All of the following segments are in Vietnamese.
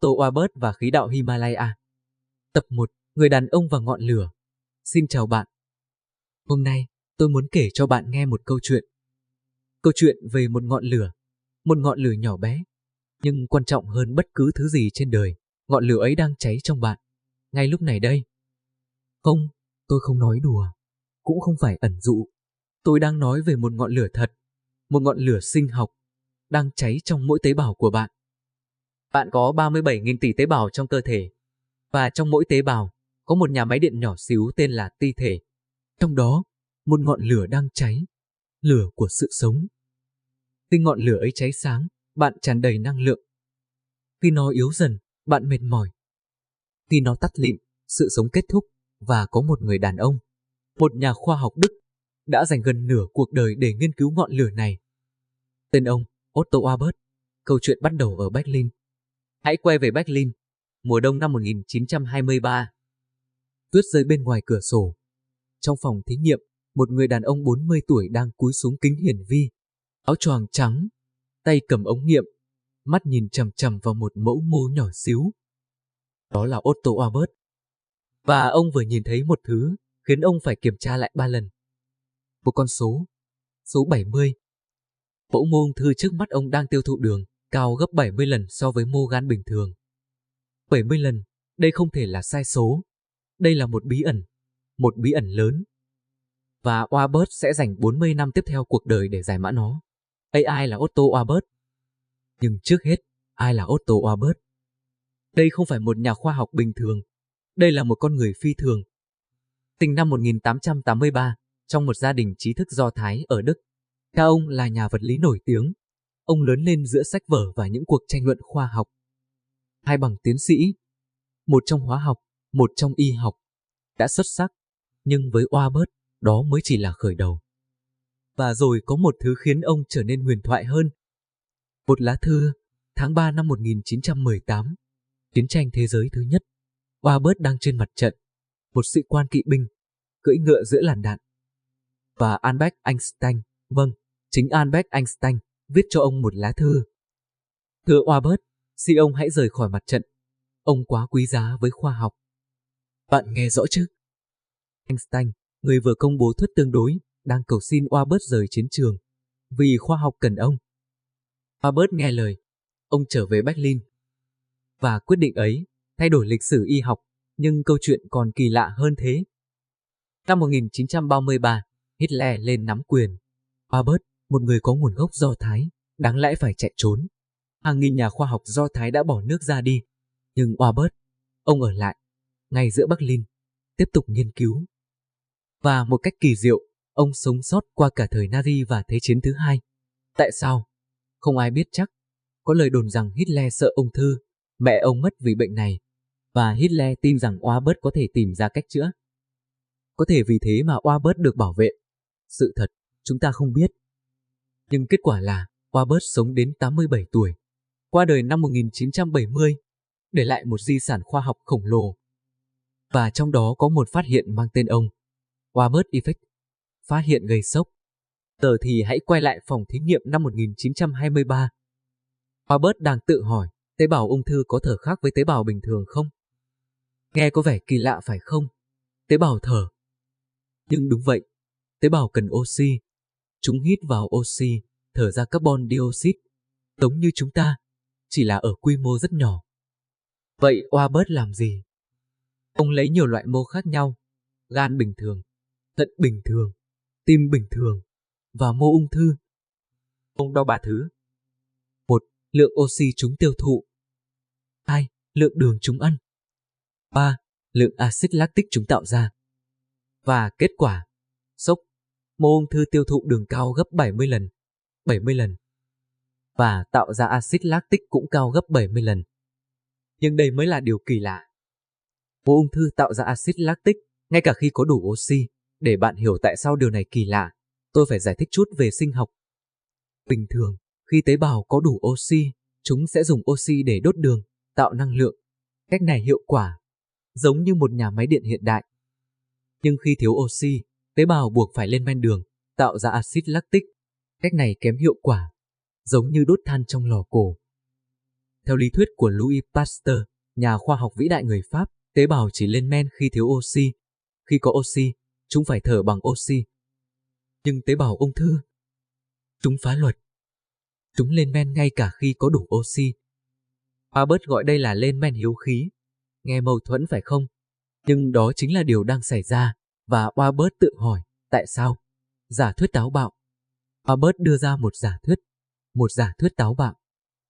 Otto Warbird và khí đạo Himalaya. Tập 1. Người đàn ông và ngọn lửa. Xin chào bạn. Hôm nay, tôi muốn kể cho bạn nghe một câu chuyện. Câu chuyện về một ngọn lửa nhỏ bé. Nhưng quan trọng hơn bất cứ thứ gì trên đời, ngọn lửa ấy đang cháy trong bạn. Ngay lúc này đây. Không, tôi không nói đùa. Cũng không phải ẩn dụ. Tôi đang nói về một ngọn lửa thật. Một ngọn lửa sinh học. Đang cháy trong mỗi tế bào của bạn. Bạn có 37.000 tỷ tế bào trong cơ thể. Và trong mỗi tế bào, có một nhà máy điện nhỏ xíu tên là ti thể. Trong đó, một ngọn lửa đang cháy. Lửa của sự sống. Khi ngọn lửa ấy cháy sáng, bạn tràn đầy năng lượng. Khi nó yếu dần, bạn mệt mỏi. Khi nó tắt lịm, sự sống kết thúc. Và có một người đàn ông, một nhà khoa học Đức, đã dành gần nửa cuộc đời để nghiên cứu ngọn lửa này. Tên ông, Otto Warbird. Câu chuyện bắt đầu ở Berlin. Hãy quay về Berlin, mùa đông năm 1923. Tuyết rơi bên ngoài cửa sổ. Trong phòng thí nghiệm, một người đàn ông 40 tuổi đang cúi xuống kính hiển vi, áo choàng trắng, tay cầm ống nghiệm, mắt nhìn chằm chằm vào một mẫu mô nhỏ xíu. Đó là Otto Warbird. Và ông vừa nhìn thấy một thứ khiến ông phải kiểm tra lại 3 lần. Một con số 70. Mẫu mô ung thư trước mắt ông đang tiêu thụ đường, cao gấp 70 lần so với mô gan bình thường. 70 lần, đây không thể là sai số. Đây là một bí ẩn lớn. Và Warbird sẽ dành 40 năm tiếp theo cuộc đời để giải mã nó. Ai là Otto Warbird? Nhưng trước hết, ai là Otto Warbird? Đây không phải một nhà khoa học bình thường. Đây là một con người phi thường. Sinh năm 1883, trong một gia đình trí thức Do Thái ở Đức. Cha ông là nhà vật lý nổi tiếng. Ông lớn lên giữa sách vở và những cuộc tranh luận khoa học. 2 bằng tiến sĩ, một trong hóa học, một trong y học. Đã xuất sắc, nhưng với Warbird, đó mới chỉ là khởi đầu. Và rồi có một thứ khiến ông trở nên huyền thoại hơn. Một lá thư, tháng 3 năm 1918, chiến tranh thế giới thứ nhất. Warbird đang trên mặt trận, một sĩ quan kỵ binh, cưỡi ngựa giữa làn đạn. Và Albert Einstein, chính Albert Einstein, viết cho ông một lá thư. Thưa Warbird, xin ông hãy rời khỏi mặt trận. Ông quá quý giá với khoa học. Bạn nghe rõ chứ? Einstein, người vừa công bố thuyết tương đối, đang cầu xin Warbird rời chiến trường, vì khoa học cần ông. Warbird nghe lời, ông trở về Berlin. Và quyết định ấy thay đổi lịch sử y học, nhưng câu chuyện còn kỳ lạ hơn thế. Năm 1933, Hitler lên nắm quyền. Warbird, một người có nguồn gốc Do Thái, đáng lẽ phải chạy trốn. Hàng nghìn nhà khoa học Do Thái đã bỏ nước ra đi. Nhưng Warbird, ông ở lại, ngay giữa Berlin, tiếp tục nghiên cứu. Và một cách kỳ diệu, ông sống sót qua cả thời Nazi và Thế chiến thứ hai. Tại sao? Không ai biết chắc. Có lời đồn rằng Hitler sợ ung thư, mẹ ông mất vì bệnh này, và Hitler tin rằng Warbird có thể tìm ra cách chữa. Có thể vì thế mà Warbird được bảo vệ. Sự thật, chúng ta không biết. Nhưng kết quả là Warbird sống đến 87 tuổi, qua đời năm 1970, để lại một di sản khoa học khổng lồ. Và trong đó có một phát hiện mang tên ông, Warbird Effect, phát hiện gây sốc. Giờ thì hãy quay lại phòng thí nghiệm năm 1923. Warbird đang tự hỏi, tế bào ung thư có thở khác với tế bào bình thường không? Nghe có vẻ kỳ lạ phải không? Tế bào thở. Nhưng đúng vậy, tế bào cần oxy. Chúng hít vào oxy, thở ra carbon dioxide, giống như chúng ta, chỉ là ở quy mô rất nhỏ. Vậy Warbird làm gì? Ông lấy nhiều loại mô khác nhau, gan bình thường, thận bình thường, tim bình thường, và mô ung thư. Ông đo 3 thứ. 1. Lượng oxy chúng tiêu thụ. 2. Lượng đường chúng ăn. 3. Lượng axit lactic chúng tạo ra. Và kết quả, sốc. Mô ung thư tiêu thụ đường cao gấp 70 lần. Và tạo ra axit lactic cũng cao gấp 70 lần. Nhưng đây mới là điều kỳ lạ. Mô ung thư tạo ra axit lactic ngay cả khi có đủ oxy. Để bạn hiểu tại sao điều này kỳ lạ, tôi phải giải thích chút về sinh học. Bình thường, khi tế bào có đủ oxy, chúng sẽ dùng oxy để đốt đường, tạo năng lượng. Cách này hiệu quả, giống như một nhà máy điện hiện đại. Nhưng khi thiếu oxy, tế bào buộc phải lên men đường, tạo ra axit lactic. Cách này kém hiệu quả, giống như đốt than trong lò cổ. Theo lý thuyết của Louis Pasteur, nhà khoa học vĩ đại người Pháp, tế bào chỉ lên men khi thiếu oxy. Khi có oxy, chúng phải thở bằng oxy. Nhưng tế bào ung thư, chúng phá luật. Chúng lên men ngay cả khi có đủ oxy. Albert gọi đây là lên men hiếu khí. Nghe mâu thuẫn phải không? Nhưng đó chính là điều đang xảy ra, và Albert tự hỏi, tại sao? Giả thuyết táo bạo. Albert đưa ra một giả thuyết táo bạo.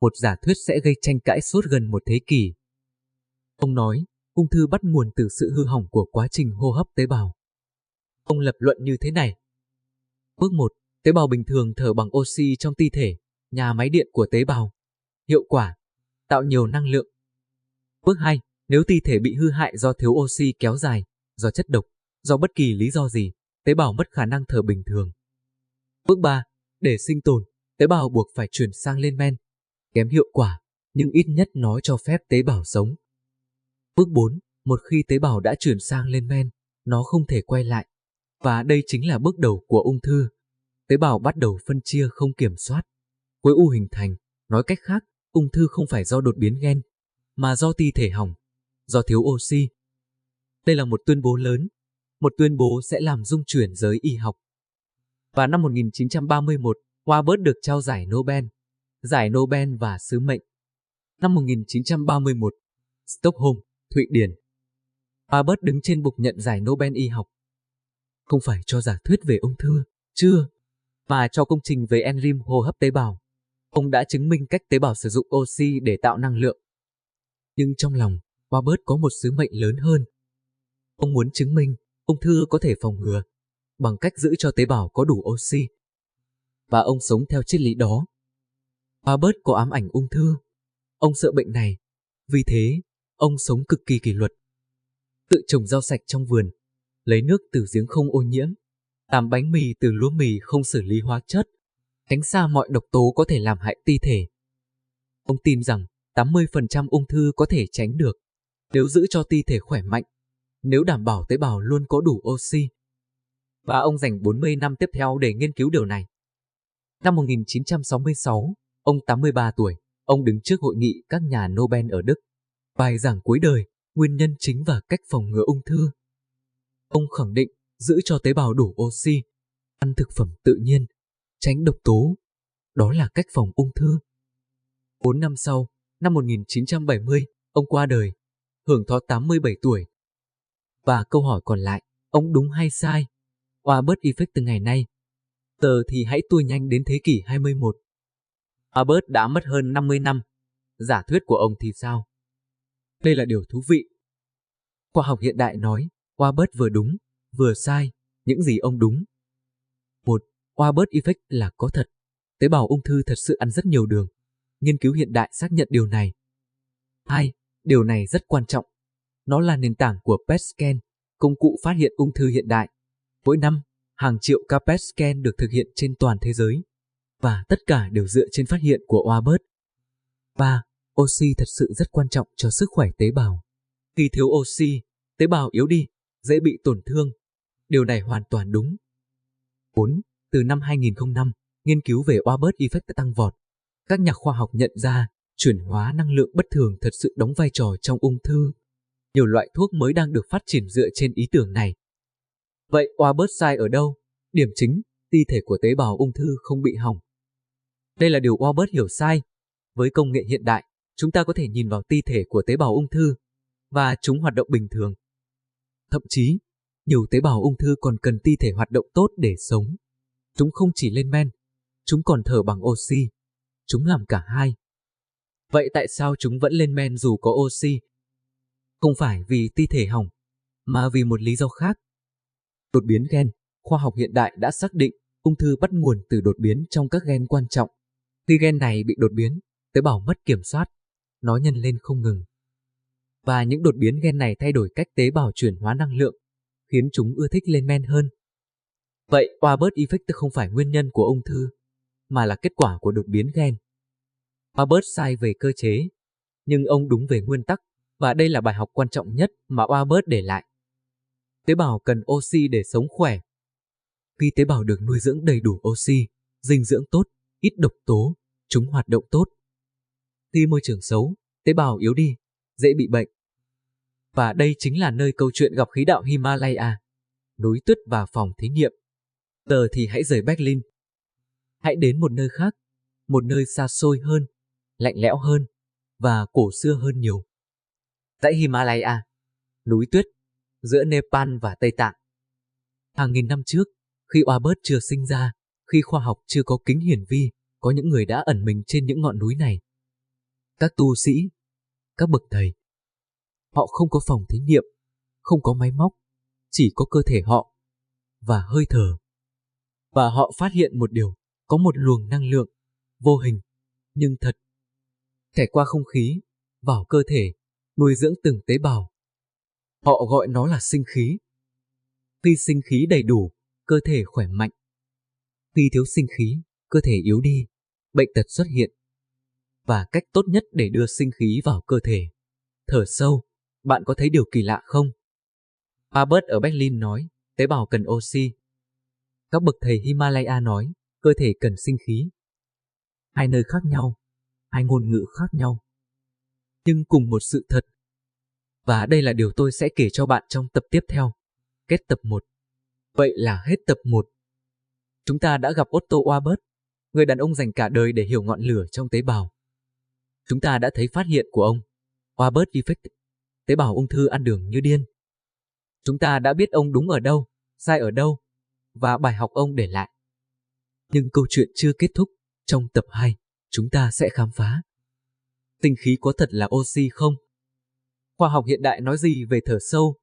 Một giả thuyết sẽ gây tranh cãi suốt gần một thế kỷ. Ông nói, ung thư bắt nguồn từ sự hư hỏng của quá trình hô hấp tế bào. Ông lập luận như thế này. Bước 1. Tế bào bình thường thở bằng oxy trong ti thể, nhà máy điện của tế bào. Hiệu quả: tạo nhiều năng lượng. Bước 2. Nếu ti thể bị hư hại do thiếu oxy kéo dài, do chất độc, do bất kỳ lý do gì, tế bào mất khả năng thở bình thường. Bước 3. Để sinh tồn, tế bào buộc phải chuyển sang lên men. Kém hiệu quả, nhưng ít nhất nó cho phép tế bào sống. Bước 4. Một khi tế bào đã chuyển sang lên men, nó không thể quay lại. Và đây chính là bước đầu của ung thư. Tế bào bắt đầu phân chia không kiểm soát. Khối u hình thành, nói cách khác, ung thư không phải do đột biến gen, mà do ti thể hỏng, do thiếu oxy. Đây là một tuyên bố lớn, một tuyên bố sẽ làm rung chuyển giới y học. Và năm 1931, Albert được trao giải Nobel và sứ mệnh. Năm 1931, Stockholm, Thụy Điển. Albert đứng trên bục nhận giải Nobel y học. Không phải cho giả thuyết về ung thư, chưa, mà cho công trình về enzyme hô hấp tế bào. Ông đã chứng minh cách tế bào sử dụng oxy để tạo năng lượng. Nhưng trong lòng, Albert có một sứ mệnh lớn hơn. Ông muốn chứng minh ung thư có thể phòng ngừa bằng cách giữ cho tế bào có đủ oxy. Và ông sống theo triết lý đó. Albert có ám ảnh ung thư. Ông sợ bệnh này. Vì thế, ông sống cực kỳ kỷ luật. Tự trồng rau sạch trong vườn, lấy nước từ giếng không ô nhiễm, làm bánh mì từ lúa mì không xử lý hóa chất, tránh xa mọi độc tố có thể làm hại ti thể. Ông tin rằng 80% ung thư có thể tránh được nếu giữ cho ti thể khỏe mạnh, nếu đảm bảo tế bào luôn có đủ oxy. Và ông dành 40 năm tiếp theo để nghiên cứu điều này. Năm 1966, ông 83 tuổi, ông đứng trước hội nghị các nhà Nobel ở Đức. Bài giảng cuối đời, nguyên nhân chính và cách phòng ngừa ung thư. Ông khẳng định giữ cho tế bào đủ oxy, ăn thực phẩm tự nhiên, tránh độc tố. Đó là cách phòng ung thư. 4 năm sau, năm 1970, ông qua đời, hưởng thọ 87 tuổi. Và câu hỏi còn lại, ông đúng hay sai? Albert Effect từ ngày nay. Giờ thì hãy tua nhanh đến thế kỷ 21. Albert đã mất hơn 50 năm. Giả thuyết của ông thì sao? Đây là điều thú vị. Khoa học hiện đại nói, Albert vừa đúng, vừa sai, những gì ông đúng. 1. Albert Effect là có thật. Tế bào ung thư thật sự ăn rất nhiều đường. Nghiên cứu hiện đại xác nhận điều này. 2. Điều này rất quan trọng. Nó là nền tảng của PET scan, công cụ phát hiện ung thư hiện đại. Mỗi năm, hàng triệu ca PET scan được thực hiện trên toàn thế giới. Và tất cả đều dựa trên phát hiện của Albert. 3. Oxy thật sự rất quan trọng cho sức khỏe tế bào. Khi thiếu oxy, tế bào yếu đi, dễ bị tổn thương. Điều này hoàn toàn đúng. 4. Từ năm 2005, nghiên cứu về Albert Effect đã tăng vọt. Các nhà khoa học nhận ra, chuyển hóa năng lượng bất thường thật sự đóng vai trò trong ung thư. Nhiều loại thuốc mới đang được phát triển dựa trên ý tưởng này. Vậy Albert sai ở đâu? Điểm chính, ti thể của tế bào ung thư không bị hỏng. Đây là điều Albert hiểu sai. Với công nghệ hiện đại, chúng ta có thể nhìn vào ti thể của tế bào ung thư, và chúng hoạt động bình thường. Thậm chí, nhiều tế bào ung thư còn cần ti thể hoạt động tốt để sống. Chúng không chỉ lên men, chúng còn thở bằng oxy. Chúng làm cả hai. Vậy tại sao chúng vẫn lên men dù có oxy? Không phải vì ti thể hỏng, mà vì một lý do khác. Đột biến gen, khoa học hiện đại đã xác định ung thư bắt nguồn từ đột biến trong các gen quan trọng. Khi gen này bị đột biến, tế bào mất kiểm soát, nó nhân lên không ngừng. Và những đột biến gen này thay đổi cách tế bào chuyển hóa năng lượng, khiến chúng ưa thích lên men hơn. Vậy Albert Effect không phải nguyên nhân của ung thư, mà là kết quả của đột biến gen. Albert sai về cơ chế, nhưng ông đúng về nguyên tắc, và đây là bài học quan trọng nhất mà Albert để lại. Tế bào cần oxy để sống khỏe. Khi tế bào được nuôi dưỡng đầy đủ oxy, dinh dưỡng tốt, ít độc tố, chúng hoạt động tốt. Khi môi trường xấu, tế bào yếu đi, dễ bị bệnh. Và đây chính là nơi câu chuyện gặp khí đạo Himalaya, núi tuyết và phòng thí nghiệm. Giờ thì hãy rời Berlin. Hãy đến một nơi khác, một nơi xa xôi hơn, lạnh lẽo hơn và cổ xưa hơn nhiều. Dãy Himalaya, núi tuyết, giữa Nepal và Tây Tạng. Hàng nghìn năm trước, khi Albert chưa sinh ra, khi khoa học chưa có kính hiển vi, có những người đã ẩn mình trên những ngọn núi này. Các tu sĩ, các bậc thầy. Họ không có phòng thí nghiệm, không có máy móc, chỉ có cơ thể họ và hơi thở. Và họ phát hiện một điều, có một luồng năng lượng, vô hình, nhưng thật, trải qua không khí, vào cơ thể, nuôi dưỡng từng tế bào. Họ gọi nó là sinh khí. Khi sinh khí đầy đủ, cơ thể khỏe mạnh. Khi thiếu sinh khí, cơ thể yếu đi, bệnh tật xuất hiện. Và cách tốt nhất để đưa sinh khí vào cơ thể, thở sâu. Bạn có thấy điều kỳ lạ không? Albert ở Berlin nói, tế bào cần oxy. Các bậc thầy Himalaya nói, cơ thể cần sinh khí. Hai nơi khác nhau, hai ngôn ngữ khác nhau, nhưng cùng một sự thật. Và đây là điều tôi sẽ kể cho bạn trong tập tiếp theo. Kết tập 1. Vậy là hết tập 1. Chúng ta đã gặp Otto Albert, người đàn ông dành cả đời để hiểu ngọn lửa trong tế bào. Chúng ta đã thấy phát hiện của ông, Albert Effect, tế bào ung thư ăn đường như điên. Chúng ta đã biết ông đúng ở đâu, sai ở đâu, và bài học ông để lại. Nhưng câu chuyện chưa kết thúc. Trong tập 2, chúng ta sẽ khám phá. Sinh khí có thật là oxy không? Khoa học hiện đại nói gì về thở sâu?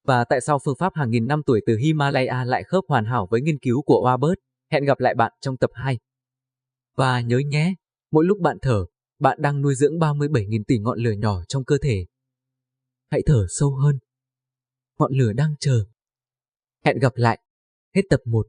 Và tại sao phương pháp hàng nghìn năm tuổi từ Himalaya lại khớp hoàn hảo với nghiên cứu của Albert? Hẹn gặp lại bạn trong tập 2. Và nhớ nhé, mỗi lúc bạn thở, bạn đang nuôi dưỡng 37.000 tỷ ngọn lửa nhỏ trong cơ thể. Hãy thở sâu hơn. Ngọn lửa đang chờ. Hẹn gặp lại. Hết tập 1.